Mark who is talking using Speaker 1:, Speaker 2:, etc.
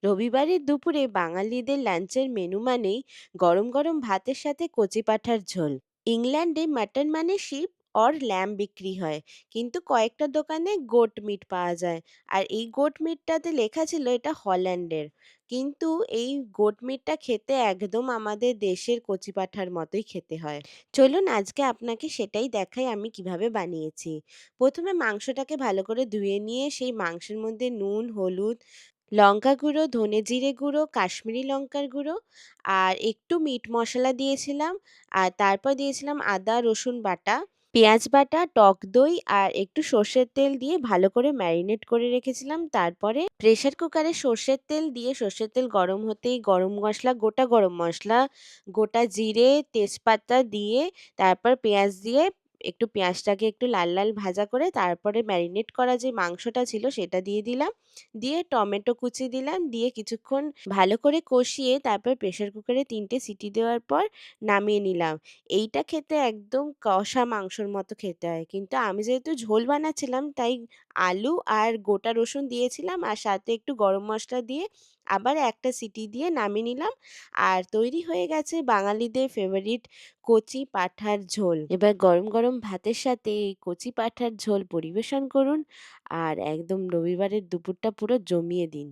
Speaker 1: রবিবারের দুপুরে বাঙালিদের লাঞ্চের মেনু মানেই গরম গরম ভাতের সাথে কচি পাঁঠার ঝোল। ইংল্যান্ডে মাটন মানে শিপ অর ল্যাম্ব বিক্রি হয়, কিন্তু কয়েকটা দোকানে গোট মিট পাওয়া যায়। আর এই গোট মিটটাতে লেখা ছিল এটা হল্যান্ডের। কিন্তু এই গোট মিটটা খেতে একদম আমাদের দেশের কচি পাঁঠার মতোই খেতে হয়। চলুন আজকে আপনাকে সেটাই দেখাই আমি কিভাবে বানিয়েছি। প্রথমে মাংসটাকে ভালো করে ধুয়ে নিয়ে সেই মাংসের মধ্যে নুন, হলুদ, লঙ্কা গুঁড়ো, ধনে জিরে গুঁড়ো, কাশ্মীরি লঙ্কার গুঁড়ো আর একটু মিট মশলা দিয়েছিলাম। আর তারপর দিয়েছিলাম আদা রসুন বাটা, পেঁয়াজ বাটা, টক দই আর একটু সর্ষের তেল দিয়ে ভালো করে ম্যারিনেট করে রেখেছিলাম। তারপরে প্রেসার কুকারে সর্ষের তেল দিয়ে সর্ষের তেল গরম হতেই গরম মশলা, গোটা গরম মশলা, গোটা জিরে, তেজপাতা দিয়ে তারপর পেঁয়াজ দিয়ে একটু পেঁয়াজটাকে একটু লাল লাল ভাজা করে তারপরে ম্যারিনেট করা যে মাংসটা ছিল সেটা দিয়ে দিলাম। দিয়ে টমেটো কুচি দিলাম, দিয়ে কিছুক্ষণ ভালো করে কষিয়ে তারপর প্রেসার কুকারে ৩ টে সিটি দেওয়ার পর নামিয়ে নিলাম। এইটা খেতে একদম কষা মাংসর মতো খেতে হয়। কিন্তু আমি যেহেতু ঝোল বানাচ্ছিলাম তাই আলু আর গোটা রসুন দিয়েছিলাম আর সাথে একটু গরম মসলা দিয়ে আবার একটা সিটি দিয়ে নামিয়ে নিলাম। আর তৈরি হয়ে গেছে বাঙালিদের ফেভারিট কচি পাঁঠার ঝোল। এবার গরম গরম ভাতের সাথে এই কচি পাঁঠার ঝোল পরিবেশন করুন আর একদম রবিবারের দুপুরটা পুরো জমিয়ে দিন।